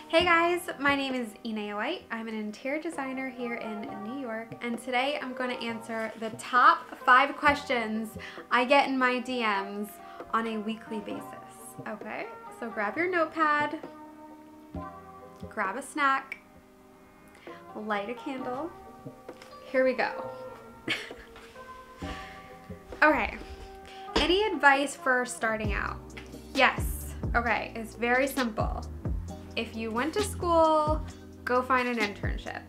Hey guys, my name is Inea White. I'm an interior designer here in New York, and today I'm going to answer the top 5 questions I get in my DMs on a weekly basis. Okay, so grab your notepad, grab a snack, light a candle. Here we go. Okay, any advice for starting out? Yes. Okay, it's very simple. If you went to school, go find an internship.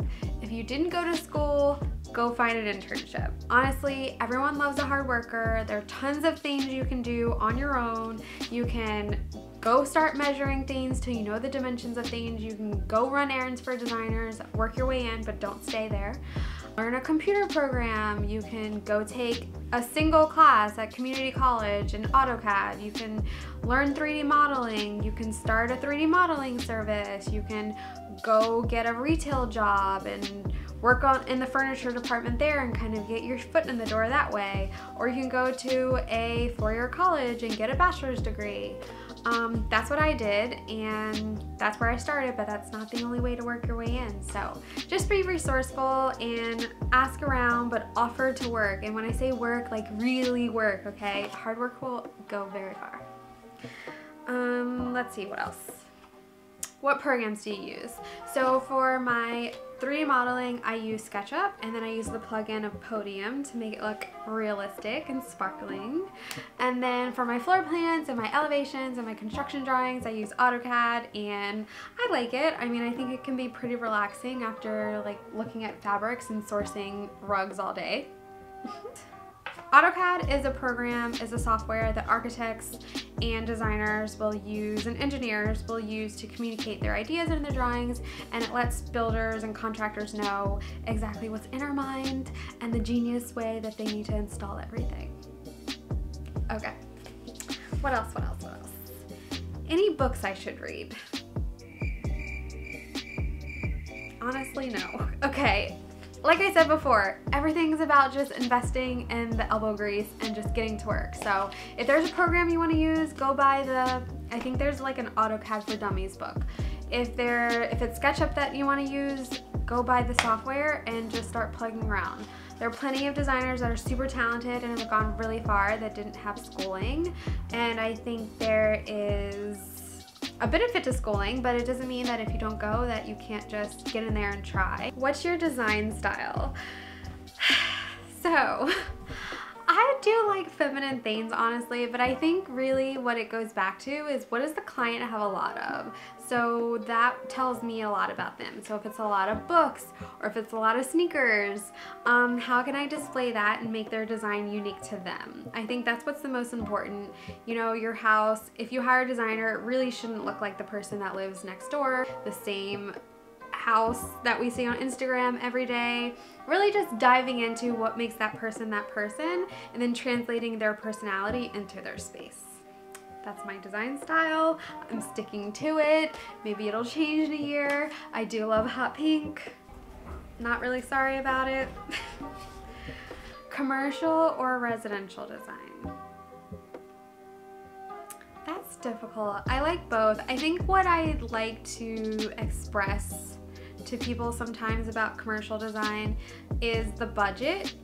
If you didn't go to school, go find an internship. Honestly, everyone loves a hard worker. There are tons of things you can do on your own. You can go start measuring things till you know the dimensions of things. You can go run errands for designers, work your way in, but don't stay there. Learn a computer program. You can go take a single class at community college in Autocad. You can learn 3D modeling. You can start a 3D modeling service. You can go get a retail job and work in the furniture department there and kind of get your foot in the door that way. Or you can go to a 4-year college and get a bachelor's degree. That's what I did, and that's where I started, but that's not the only way to work your way in. So just be resourceful and ask around, but offer to work. And when I say work, like really work, okay? Hard work will go very far. Let's see, what else? What programs do you use? So for my 3D modeling, I use Sketchup, and then I use the plugin of Podium to make it look realistic and sparkling. And then for my floor plans and my elevations and my construction drawings, I use Autocad, and I like it. I mean, I think it can be pretty relaxing after like looking at fabrics and sourcing rugs all day. Autocad is a software that architects and designers will use and engineers will use to communicate their ideas and their drawings, and it lets builders and contractors know exactly what's in our mind and the genius way that they need to install everything. Okay, what else? Any books I should read? Honestly, no. Okay. Like I said before, everything's about just investing in the elbow grease and just getting to work. So if there's a program you want to use, go buy I think there's like an AutoCAD for Dummies book. If it's SketchUp that you want to use, go buy the software and just start plugging around. There are plenty of designers that are super talented and have gone really far that didn't have schooling, and I think there is a benefit to schooling, but it doesn't mean that if you don't go that you can't just get in there and try. What's your design style? So, I do like feminine things, honestly, but I think really what it goes back to is what does the client have a lot of? So that tells me a lot about them. So if it's a lot of books or if it's a lot of sneakers, how can I display that and make their design unique to them? I think that's what's the most important. You know, your house, if you hire a designer, it really shouldn't look like the person that lives next door, the same house that we see on Instagram every day. Really just diving into what makes that person and then translating their personality into their space. That's my design style. I'm sticking to it. Maybe it'll change in a year. I do love hot pink. Not really sorry about it. Commercial or residential design? That's difficult. I like both. I think what I like to express to people sometimes about commercial design is the budget.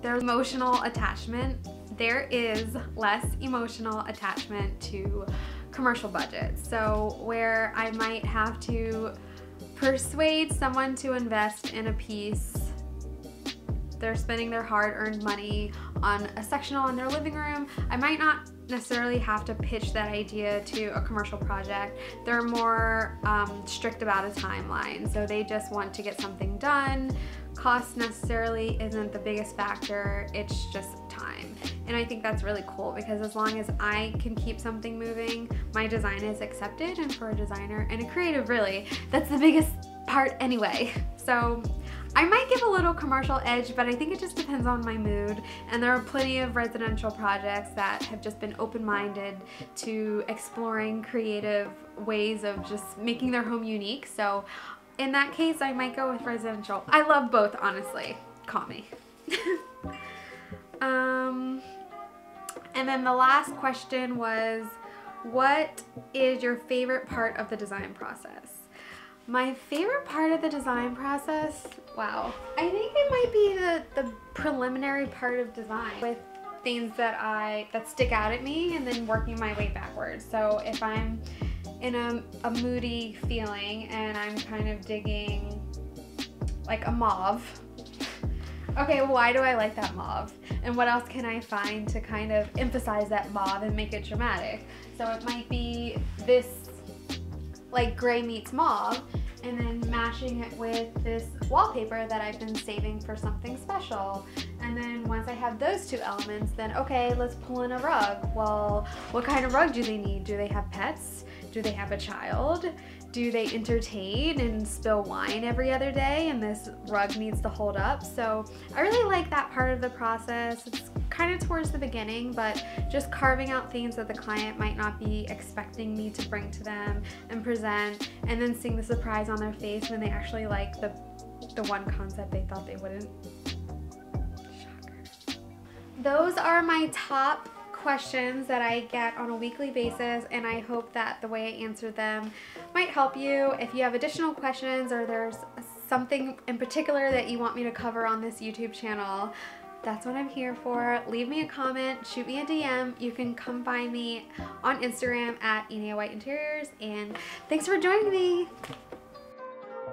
There's emotional attachment. There is less emotional attachment to commercial budgets. So where I might have to persuade someone to invest in a piece, they're spending their hard-earned money on a sectional in their living room, I might not necessarily have to pitch that idea to a commercial project. They're more strict about a timeline, so they just want to get something done. Cost necessarily isn't the biggest factor, it's just time. And I think that's really cool because as long as I can keep something moving, my design is accepted, and for a designer and a creative, really, that's the biggest part anyway. So I might give a little commercial edge, but I think it just depends on my mood, and there are plenty of residential projects that have just been open-minded to exploring creative ways of just making their home unique. So in that case, I might go with residential. I love both, honestly. Call me. And then the last question was, What is your favorite part of the design process? My favorite part of the design process, wow. I think it might be the preliminary part of design with things that stick out at me and then working my way backwards. So if I'm in a moody feeling and I'm kind of digging like a mauve, okay, why do I like that mauve? And what else can I find to kind of emphasize that mauve and make it dramatic? So it might be this like gray meets mauve, and then matching it with this wallpaper that I've been saving for something special. And then once I have those two elements, then okay, let's pull in a rug. Well, what kind of rug do they need? Do they have pets? Do they have a child? Do they entertain and spill wine every other day and this rug needs to hold up? So I really like that part of the process. It's kind of towards the beginning, but just carving out things that the client might not be expecting me to bring to them and present, and then seeing the surprise on their face when they actually like the one concept they thought they wouldn't. Shocker. Those are my top questions that I get on a weekly basis, and I hope that the way I answer them might help you. If you have additional questions or there's something in particular that you want me to cover on this YouTube channel, that's what I'm here for. Leave me a comment, shoot me a DM. You can come find me on Instagram at Enia White Interiors, and thanks for joining me.